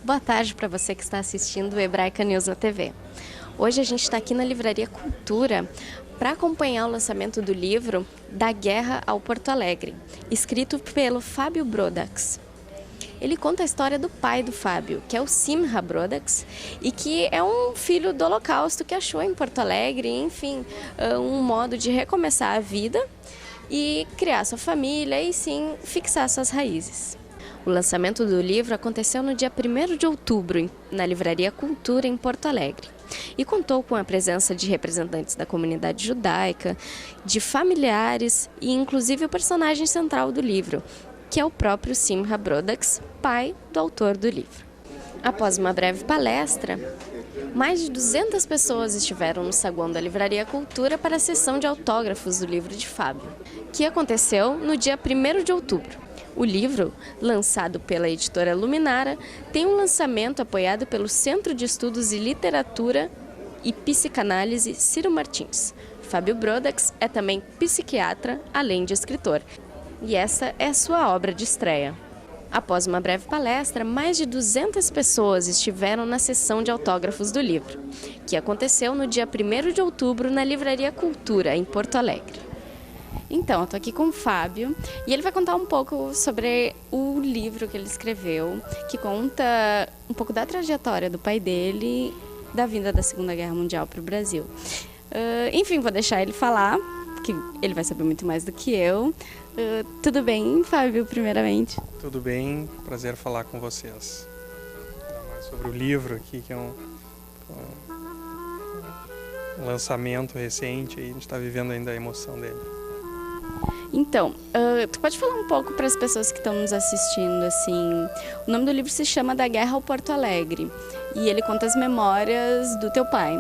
Boa tarde para você que está assistindo o Hebraica News na TV. Hoje a gente está aqui na Livraria Cultura para acompanhar o lançamento do livro Da Guerra ao Porto Alegre, escrito pelo Fábio Brodax. Ele conta a história do pai do Fábio, que é o Simha Brodax, e que é um filho do Holocausto que achou em Porto Alegre, enfim, um modo de recomeçar a vida e criar sua família e sim fixar suas raízes. O lançamento do livro aconteceu no dia 1º de outubro, na Livraria Cultura, em Porto Alegre, e contou com a presença de representantes da comunidade judaica, de familiares e inclusive o personagem central do livro, que é o próprio Simha Brodax, pai do autor do livro. Após uma breve palestra, mais de 200 pessoas estiveram no saguão da Livraria Cultura para a sessão de autógrafos do livro de Fábio, que aconteceu no dia 1º de outubro. O livro, lançado pela editora Luminara, tem um lançamento apoiado pelo Centro de Estudos e Literatura e Psicanálise Ciro Martins. Fábio Brodax é também psiquiatra, além de escritor, e essa é sua obra de estreia. Após uma breve palestra, mais de 200 pessoas estiveram na sessão de autógrafos do livro, que aconteceu no dia 1º de outubro na Livraria Cultura, em Porto Alegre. Então, eu estou aqui com o Fábio e ele vai contar um pouco sobre o livro que ele escreveu, que conta um pouco da trajetória do pai dele, da vinda da Segunda Guerra Mundial para o Brasil. Enfim, vou deixar ele falar, que ele vai saber muito mais do que eu. Tudo bem, Fábio, primeiramente? Tudo bem, prazer falar com vocês. Falar mais sobre o livro aqui, que é um lançamento recente, e a gente está vivendo ainda a emoção dele. Então, tu pode falar um pouco para as pessoas que estão nos assistindo, assim, o nome do livro se chama Da Guerra ao Porto Alegre, e ele conta as memórias do teu pai.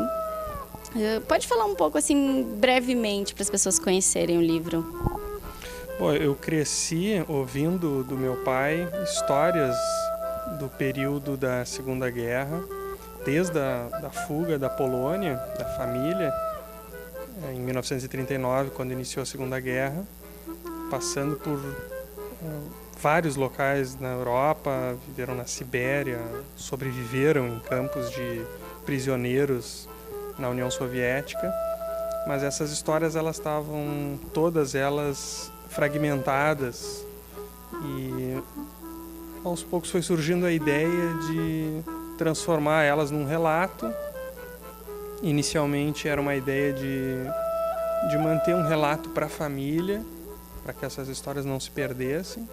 Pode falar um pouco, assim, brevemente, para as pessoas conhecerem o livro? Bom, eu cresci ouvindo do meu pai histórias do período da Segunda Guerra, desde a fuga da Polônia, da família, em 1939, quando iniciou a Segunda Guerra, passando por vários locais na Europa, viveram na Sibéria, sobreviveram em campos de prisioneiros na União Soviética, mas essas histórias elas estavam todas elas fragmentadas e aos poucos foi surgindo a ideia de transformar elas num relato. Inicialmente era uma ideia de manter um relato para a família, para que essas histórias não se perdessem.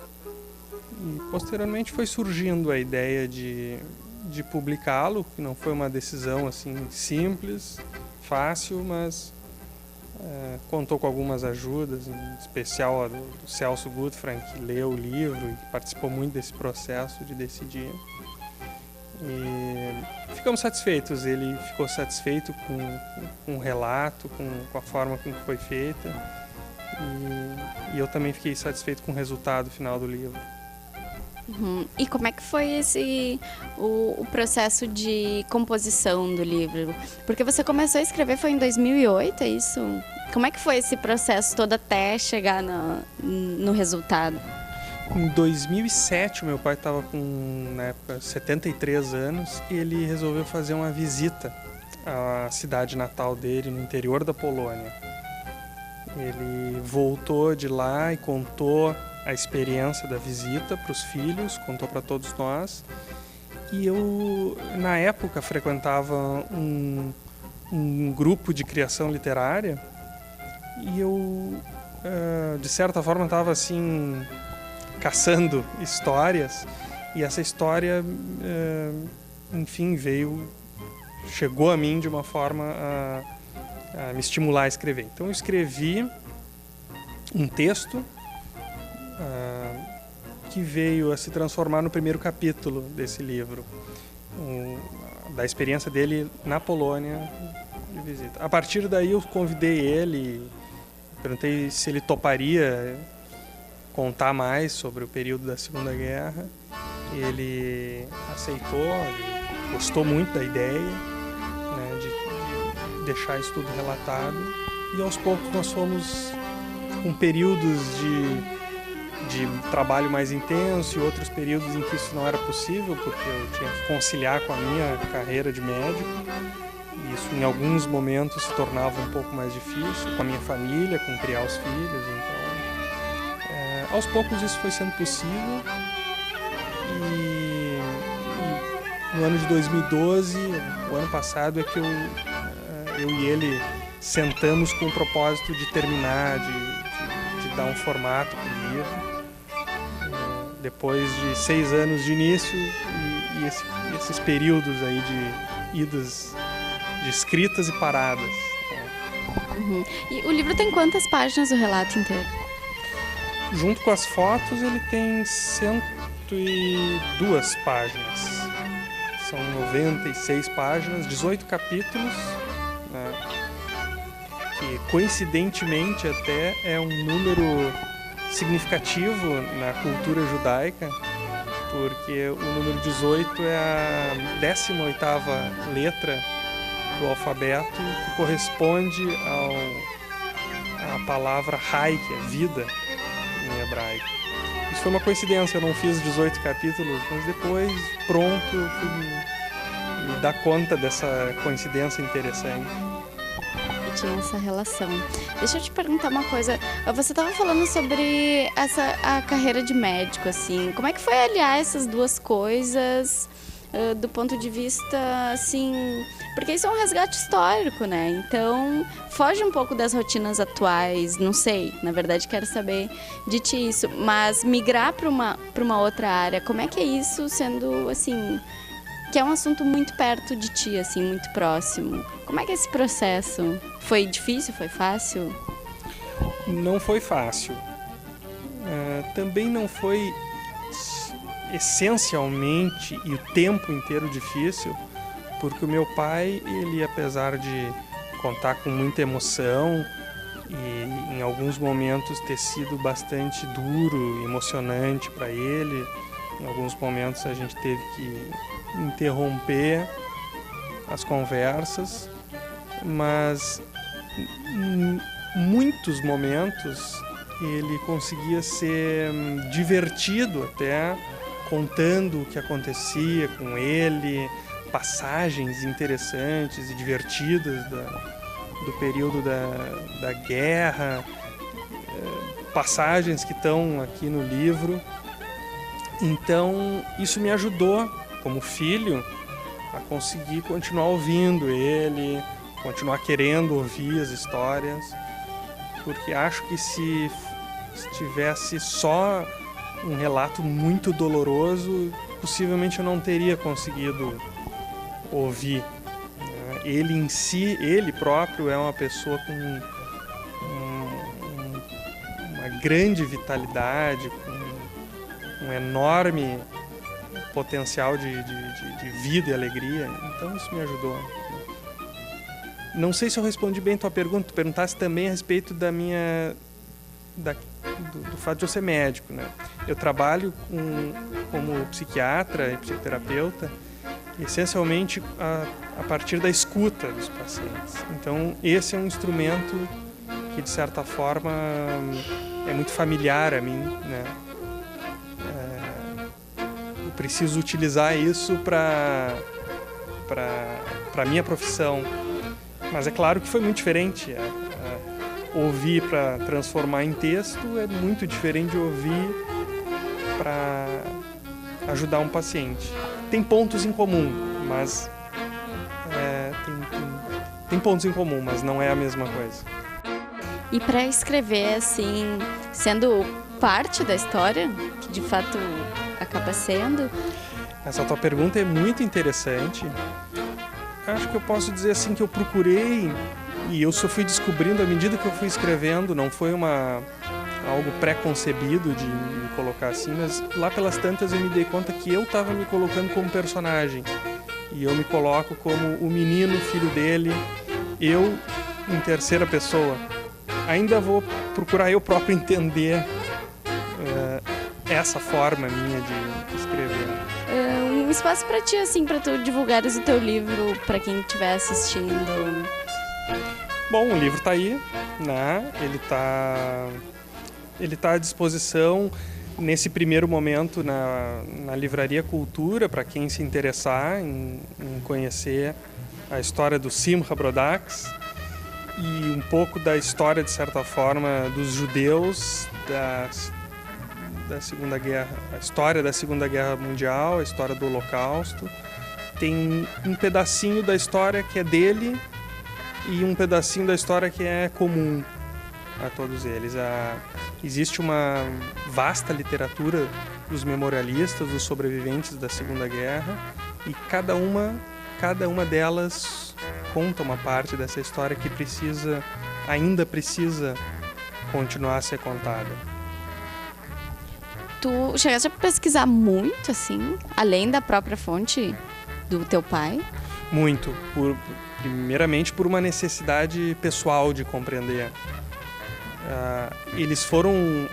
E posteriormente foi surgindo a ideia de publicá-lo, que não foi uma decisão assim simples, fácil, mas contou com algumas ajudas, em especial a do Celso Gutfrank, que leu o livro e que participou muito desse processo de decidir. E ficamos satisfeitos, ele ficou satisfeito com o relato, com a forma como foi feita, e eu também fiquei satisfeito com o resultado final do livro. E como é que foi o processo de composição do livro? Porque você começou a escrever foi em 2008, é isso? Como é que foi esse processo todo até chegar no resultado? Em 2007, o meu pai estava com, na época, 73 anos e ele resolveu fazer uma visita à cidade natal dele, no interior da Polônia. Ele voltou de lá e contou a experiência da visita para os filhos, contou para todos nós. E eu, na época, frequentava um grupo de criação literária e eu, de certa forma, estava assim caçando histórias, e essa história, enfim, chegou a mim de uma forma a me estimular a escrever. Então eu escrevi um texto que veio a se transformar no primeiro capítulo desse livro, da experiência dele na Polônia de visita. A partir daí eu convidei ele, perguntei se ele toparia contar mais sobre o período da Segunda Guerra, Ele aceitou, ele gostou muito da ideia, né, de deixar isso tudo relatado, e aos poucos nós fomos com períodos de trabalho mais intenso e outros períodos em que isso não era possível, porque eu tinha que conciliar com a minha carreira de médico, e isso em alguns momentos se tornava um pouco mais difícil, com a minha família, com criar os filhos. Então, aos poucos isso foi sendo possível, e no ano de 2012, o ano passado, é que eu e ele sentamos com o propósito de terminar, de dar um formato para o livro. Depois de 6 anos de início e esses períodos aí de idas, de escritas e paradas. Uhum. E o livro tem quantas páginas, o relato inteiro? Junto com as fotos, ele tem 102 páginas. São 96 páginas, 18 capítulos, né, que coincidentemente até é um número significativo na cultura judaica, porque o número 18 é a 18ª letra do alfabeto, que corresponde à palavra Hai, que é vida em hebraico. Isso foi uma coincidência, eu não fiz 18 capítulos, mas depois, pronto, eu fui me dar conta dessa coincidência interessante. Tinha essa relação. Deixa eu te perguntar uma coisa. Você estava falando sobre a carreira de médico, assim. Como é que foi aliar essas duas coisas do ponto de vista, assim... Porque isso é um resgate histórico, né? Então, foge um pouco das rotinas atuais, não sei. Na verdade, quero saber de ti isso. Mas migrar para uma outra área, como é que é isso, sendo, assim... Que é um assunto muito perto de ti, assim, muito próximo. Como é que é esse processo? Foi difícil? Foi fácil? Não foi fácil. Também não foi essencialmente e o tempo inteiro difícil, porque o meu pai, ele, apesar de contar com muita emoção e em alguns momentos ter sido bastante duro, emocionante para ele, em alguns momentos a gente teve que interromper as conversas, mas em muitos momentos ele conseguia ser divertido até, contando o que acontecia com ele, passagens interessantes e divertidas do período da guerra, passagens que estão aqui no livro. Então isso me ajudou, como filho, a conseguir continuar ouvindo ele, continuar querendo ouvir as histórias, porque acho que se tivesse só um relato muito doloroso, possivelmente eu não teria conseguido ouvir. Ele em si, ele próprio é uma pessoa com uma grande vitalidade, com um enorme potencial de vida e alegria, então isso me ajudou. Não sei se eu respondi bem a tua pergunta. Tu perguntasse também a respeito do fato de eu ser médico, né? Eu trabalho como psiquiatra e psicoterapeuta, essencialmente a partir da escuta dos pacientes. Então esse é um instrumento que, de certa forma, é muito familiar a mim, né? Eu preciso utilizar isso para a minha profissão. Mas é claro que foi muito diferente. Ouvir para transformar em texto é muito diferente de ouvir para ajudar um paciente. Tem pontos em comum, mas tem pontos em comum, mas não é a mesma coisa. E para escrever, assim, sendo parte da história, que de fato acaba sendo... Essa tua pergunta é muito interessante. Acho que eu posso dizer assim que eu procurei e eu só fui descobrindo à medida que eu fui escrevendo, não foi algo pré-concebido de me colocar assim, mas lá pelas tantas eu me dei conta que eu estava me colocando como personagem. E eu me coloco como o menino, filho dele, eu em terceira pessoa. Ainda vou procurar eu próprio entender essa forma minha de escrever. espaço para ti, assim, para tu divulgares o teu livro para quem estiver assistindo. Bom, o livro está aí, né? Ele tá à disposição nesse primeiro momento na Livraria Cultura, para quem se interessar em conhecer a história do Simcha Brodachs e um pouco da história, de certa forma, dos judeus da Segunda Guerra, a história da Segunda Guerra Mundial, a história do Holocausto. Tem um pedacinho da história que é dele e um pedacinho da história que é comum a todos eles. Existe uma vasta literatura dos memorialistas, dos sobreviventes da Segunda Guerra, e cada uma delas conta uma parte dessa história que ainda precisa continuar a ser contada. Tu chegaste a pesquisar muito, assim, além da própria fonte do teu pai? Muito, primeiramente por uma necessidade pessoal de compreender.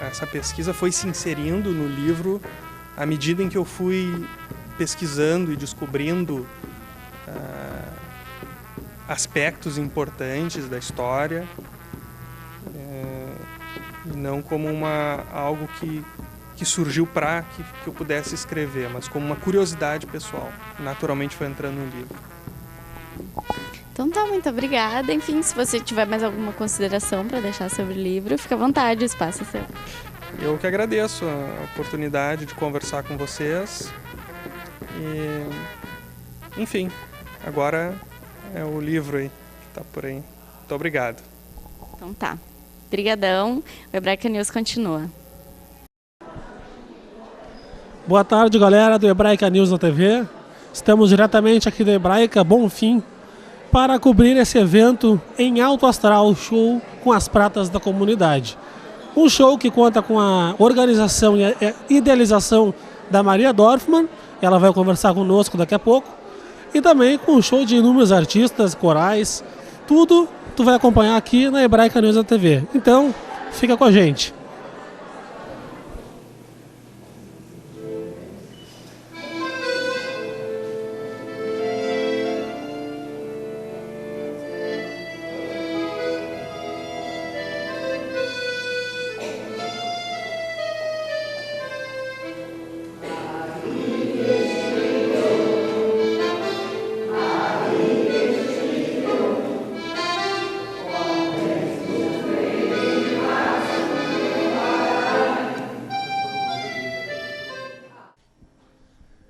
Essa pesquisa foi se inserindo no livro à medida em que eu fui pesquisando e descobrindo aspectos importantes da história, e não como algo que surgiu para que eu pudesse escrever, mas como uma curiosidade pessoal. Naturalmente foi entrando no livro. Então tá, muito obrigada. Enfim, se você tiver mais alguma consideração para deixar sobre o livro, fica à vontade, o espaço é seu. Eu que agradeço a oportunidade de conversar com vocês. E, enfim, agora é o livro aí que tá por aí. Muito obrigado. Então tá. Obrigadão. O Hebraica News continua. Boa tarde, galera do Hebraica News na TV. Estamos diretamente aqui do Hebraica Bonfim para cobrir esse evento em alto astral, show com as pratas da comunidade. Um show que conta com a organização e a idealização da Maria Dorfman, ela vai conversar conosco daqui a pouco, e também com um show de inúmeros artistas, corais, tudo tu vai acompanhar aqui na Hebraica News na TV. Então, fica com a gente.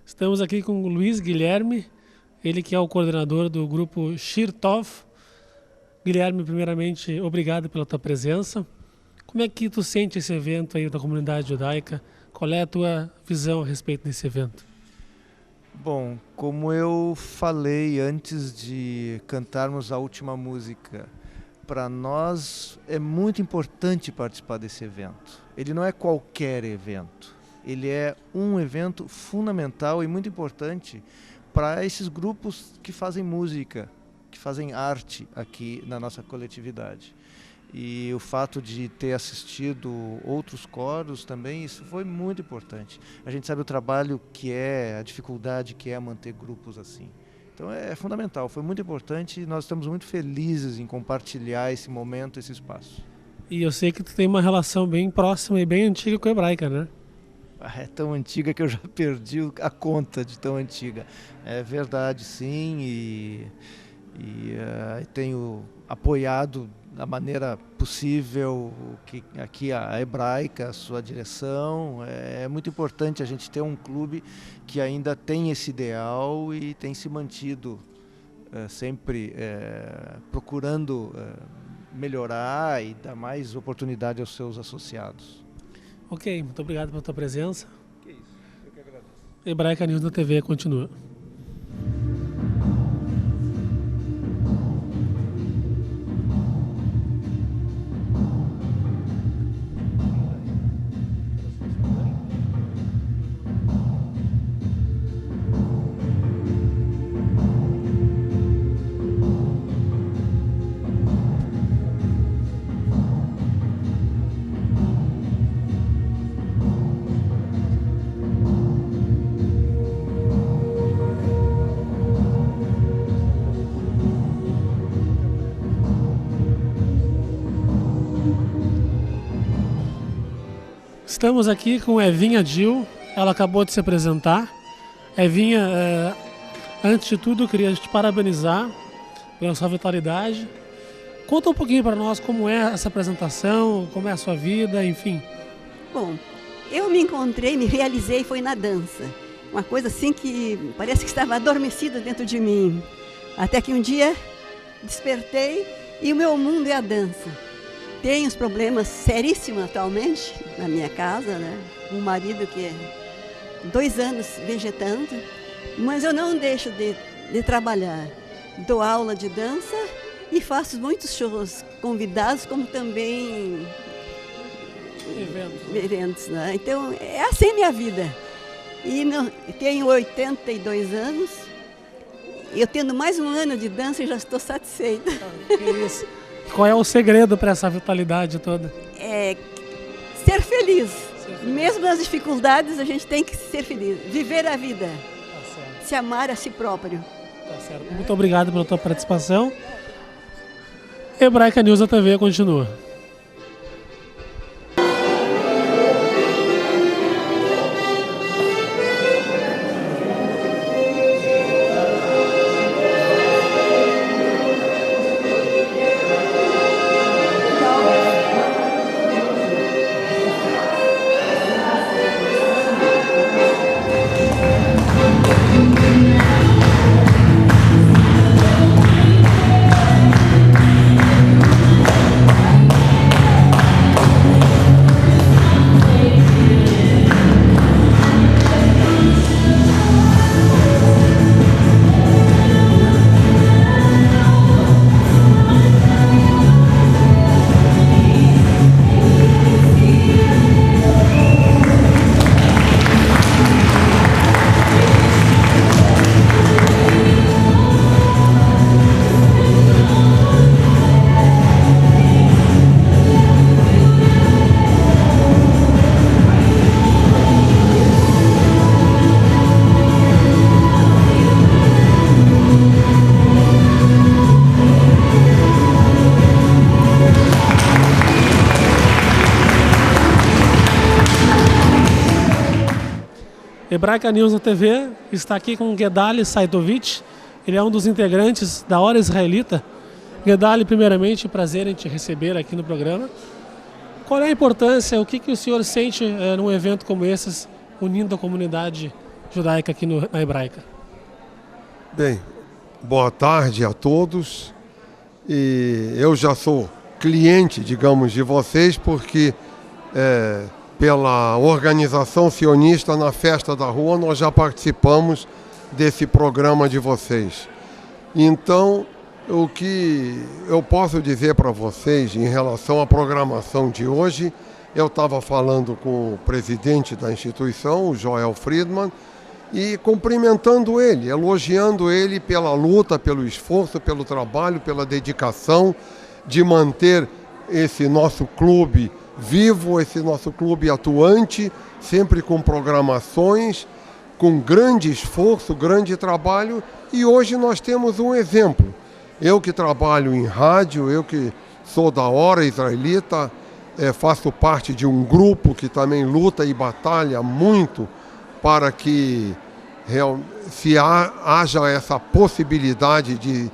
Estamos aqui com o Luiz Guilherme, ele que é o coordenador do grupo Shir Tov. Guilherme, primeiramente, obrigado pela tua presença. Como é que tu sente esse evento aí da comunidade judaica? Qual é a tua visão a respeito desse evento? Bom, como eu falei antes de cantarmos a última música, para nós é muito importante participar desse evento. Ele não é qualquer evento. Ele é um evento fundamental e muito importante para esses grupos que fazem música, que fazem arte aqui na nossa coletividade. E o fato de ter assistido outros coros também, isso foi muito importante. A gente sabe o trabalho que é, a dificuldade que é manter grupos assim. Então é fundamental, foi muito importante e nós estamos muito felizes em compartilhar esse momento, esse espaço. E eu sei que tu tem uma relação bem próxima e bem antiga com a Hebraica, né? É tão antiga que eu já perdi a conta de tão antiga. É verdade, sim, e tenho apoiado da maneira possível aqui a Hebraica, a sua direção. É muito importante a gente ter um clube que ainda tem esse ideal e tem se mantido sempre procurando melhorar e dar mais oportunidade aos seus associados. Ok, muito obrigado pela tua presença. Que isso, eu que agradeço. Hebraica News da TV continua. Estamos aqui com Evinha Dil, ela acabou de se apresentar. Evinha, antes de tudo, eu queria te parabenizar pela sua vitalidade. Conta um pouquinho para nós como é essa apresentação, como é a sua vida, enfim. Bom, eu me encontrei, me realizei, foi na dança. Uma coisa assim que parece que estava adormecida dentro de mim. Até que um dia despertei e o meu mundo é a dança. Tenho uns problemas seríssimos atualmente na minha casa, né? Um marido que é 2 anos vegetando, mas eu não deixo de trabalhar. Dou aula de dança e faço muitos shows convidados, como também eventos, né? Então, é assim minha vida. E tenho 82 anos, eu tendo mais um ano de dança e já estou satisfeita. Que isso. Qual é o segredo para essa vitalidade toda? É ser feliz. Mesmo nas dificuldades, a gente tem que ser feliz. Viver a vida. Tá certo. Se amar a si próprio. Tá certo. Muito obrigado pela tua participação. Hebraica News da TV continua. Hebraica News na TV está aqui com Guedali Saitovic. Ele é um dos integrantes da Hora Israelita. Guedali, primeiramente, prazer em te receber aqui no programa. Qual é a importância, o que o senhor sente num evento como esse, unindo a comunidade judaica aqui na Hebraica? Bem, boa tarde a todos. E eu já sou cliente, digamos, de vocês, porque pela organização sionista na Festa da Rua nós já participamos desse programa de vocês. Então, o que eu posso dizer para vocês em relação à programação de hoje, eu estava falando com o presidente da instituição, o Joel Friedman, e cumprimentando ele, elogiando ele pela luta, pelo esforço, pelo trabalho, pela dedicação de manter esse nosso clube vivo, esse nosso clube atuante, sempre com programações, com grande esforço, grande trabalho, e hoje nós temos um exemplo. Eu que trabalho em rádio, eu que sou da Hora Israelita, faço parte de um grupo que também luta e batalha muito para que haja essa possibilidade de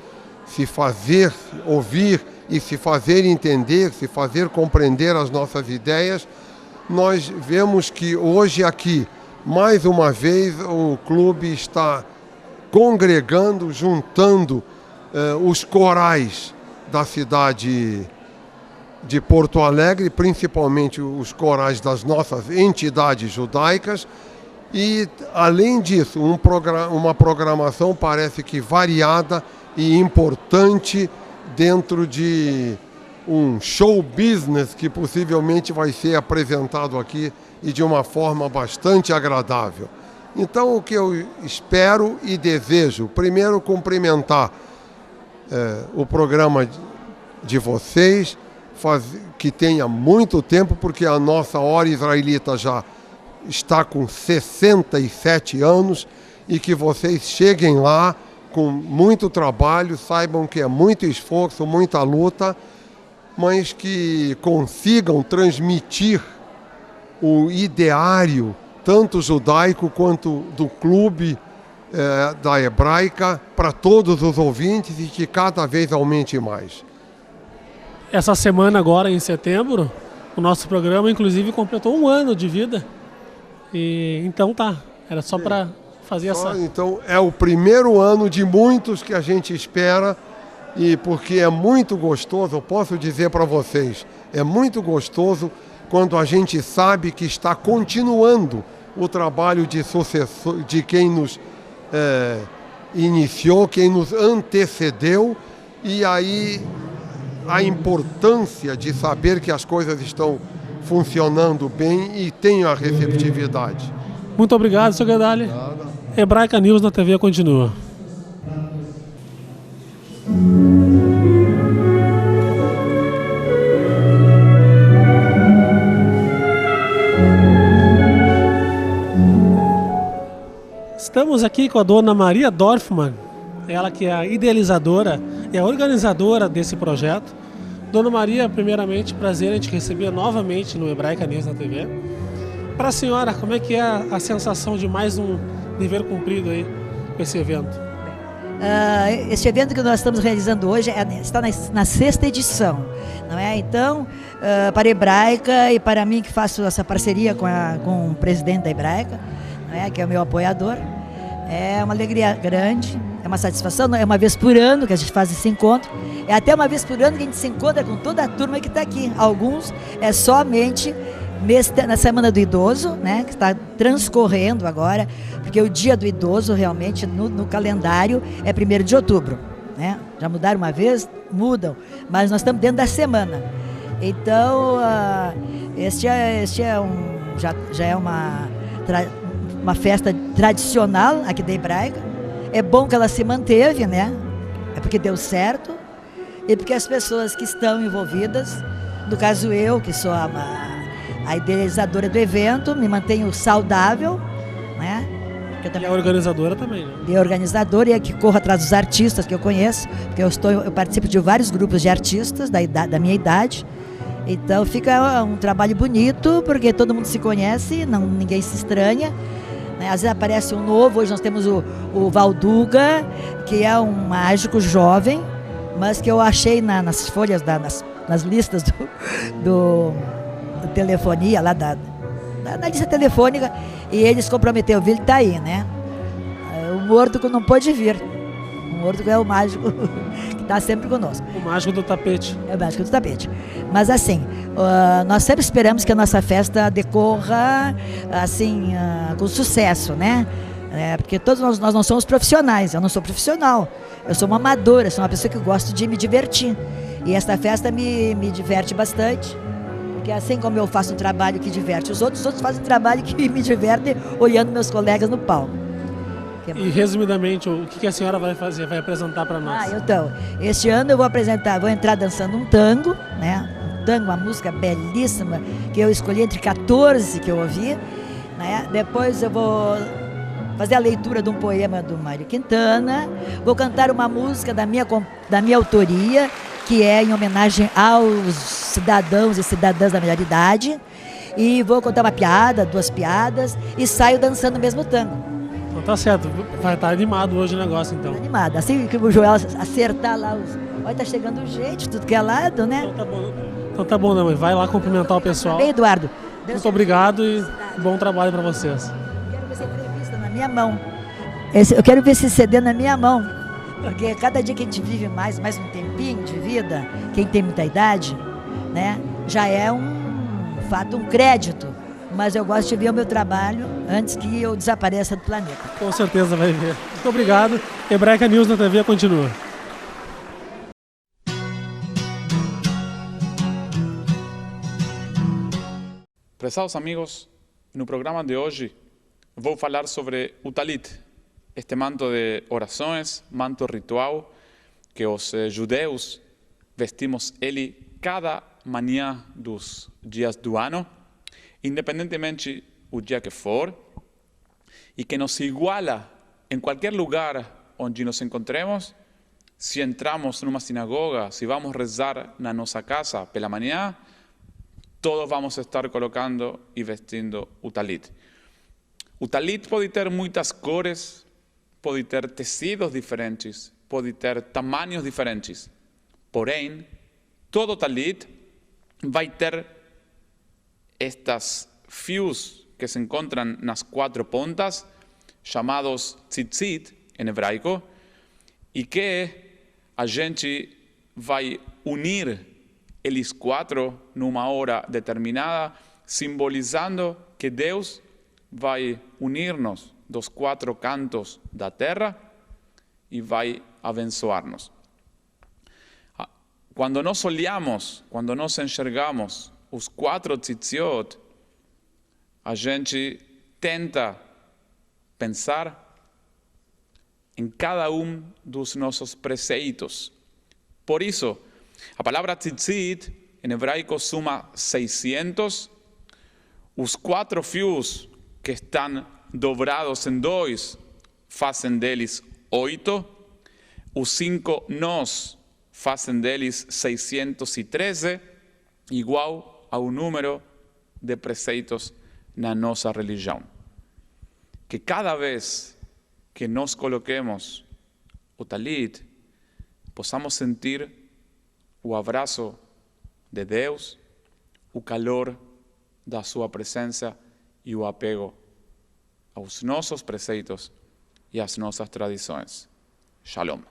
se fazer ouvir e se fazer entender, se fazer compreender as nossas ideias. Nós vemos que hoje aqui, mais uma vez, o clube está congregando, juntando os corais da cidade de Porto Alegre, principalmente os corais das nossas entidades judaicas, e, além disso, uma programação parece que variada e importante dentro de um show business que possivelmente vai ser apresentado aqui e de uma forma bastante agradável. Então, o que eu espero e desejo, primeiro cumprimentar o programa de vocês, que tenha muito tempo, porque a nossa Hora Israelita já está com 67 anos, e que vocês cheguem lá com muito trabalho, saibam que é muito esforço, muita luta, mas que consigam transmitir o ideário, tanto judaico quanto do clube da Hebraica, para todos os ouvintes e que cada vez aumente mais. Essa semana agora, em setembro, o nosso programa, inclusive, completou 1 ano de vida. E então era só para fazer essa... Então é o primeiro ano de muitos que a gente espera, e porque é muito gostoso, eu posso dizer para vocês, é muito gostoso quando a gente sabe que está continuando o trabalho de sucessor, de quem nos iniciou, quem nos antecedeu, e aí a importância de saber que as coisas estão funcionando bem e tem a receptividade. Muito obrigado, Sr. Guedali. Hebraica News na TV continua. Estamos aqui com a dona Maria Dorfman, ela que é a idealizadora e a organizadora desse projeto. Dona Maria, primeiramente, prazer em te receber novamente no Hebraica News na TV. Para a senhora, como é que é a sensação de mais um dever cumprido aí com esse evento? Este evento que nós estamos realizando hoje está na 6ª edição, não é? Então, para a Hebraica e para mim que faço essa parceria com o presidente da Hebraica, não é? Que é o meu apoiador, é uma alegria grande, é uma satisfação. É uma vez por ano que a gente faz esse encontro, é até uma vez por ano que a gente se encontra com toda a turma que está aqui. Alguns é somente na Semana do Idoso, né, que está transcorrendo agora, porque o Dia do Idoso realmente no calendário é 1º de outubro, né? Já mudaram uma vez, mudam, mas nós estamos dentro da semana. Então, já é uma festa tradicional aqui da Hebraica. É bom que ela se manteve, né? É porque deu certo e porque as pessoas que estão envolvidas, no caso eu, que sou a idealizadora do evento, me mantenho saudável, né? E a organizadora também, né? E a organizadora, e a que corro atrás dos artistas que eu conheço, porque eu participo de vários grupos de artistas da minha idade. Então fica um trabalho bonito, porque todo mundo se conhece, ninguém se estranha, né? Às vezes aparece um novo. Hoje nós temos o Valduga, que é um mágico jovem, mas que eu achei nas folhas, nas listas do telefonia, lá da lista telefônica, e ele se comprometeu, ele está aí, né? O morto não pôde vir. O morto é o mágico que está sempre conosco. O mágico do tapete. É o mágico do tapete. Mas assim, nós sempre esperamos que a nossa festa decorra assim, com sucesso, né? Porque todos nós não somos profissionais. Eu não sou profissional, eu sou uma amadora, sou uma pessoa que gosto de me divertir. E esta festa me diverte bastante. Porque assim como eu faço um trabalho que diverte os outros fazem um trabalho que me diverte olhando meus colegas no palco. E resumidamente, o que a senhora vai fazer, vai apresentar para nós? Então, este ano eu vou entrar dançando um tango, né? Um tango, uma música belíssima, que eu escolhi entre 14 que eu ouvi, né? Depois eu vou fazer a leitura de um poema do Mário Quintana, vou cantar uma música da minha autoria, que é em homenagem aos cidadãos e cidadãs da melhor idade, e vou contar uma piada, 2 piadas, e saio dançando o mesmo tango. Então tá certo, vai estar animado hoje o negócio, então. Animado, assim que o Joel acertar lá olha, tá chegando gente, tudo que é lado, né? Então tá bom, né, mãe? Vai lá cumprimentar o pessoal. Bem, Eduardo. Muito obrigado e bom trabalho para vocês. Quero ver essa entrevista na minha mão. Eu quero ver esse CD na minha mão. Porque cada dia que a gente vive mais um tempinho de vida, quem tem muita idade, né, já é um fato, um crédito. Mas eu gosto de ver o meu trabalho antes que eu desapareça do planeta. Com certeza vai ver. Muito obrigado. Hebraica News na TV continua. Prezados amigos, no programa de hoje vou falar sobre o talit, este manto de orações, manto ritual, que os judeus vestimos ele cada manhã dos dias do ano, independentemente o dia que for, e que nos iguala em qualquer lugar onde nos encontremos. Se entramos numa sinagoga, se vamos rezar na nossa casa pela manhã, todos vamos a estar colocando e vestindo o talit. O talit pode ter muitas cores, pode ter tecidos diferentes, pode ter tamanhos diferentes. Porém, todo talit vai ter estas fios que se encontram nas 4 pontas, chamados tzitzit em hebraico, e que a gente vai unir eles 4 numa hora determinada, simbolizando que Deus vai unir-nos dos 4 cantos da terra e vai abençoar-nos. Quando nós olhamos, quando nós enxergamos os 4 tzitziot, a gente tenta pensar em cada dos nossos preceitos. Por isso, a palavra tzitzit em hebraico soma 600, os 4 fios que estão dobrados em 2 fazem deles 8, os 5 nós fazem deles 613, igual ao número de preceitos na nossa religião. Que cada vez que nós coloquemos o talit, possamos sentir o abraço de Deus, o calor da sua presença e o apego aos nossos preceitos e às nossas tradições. Shalom.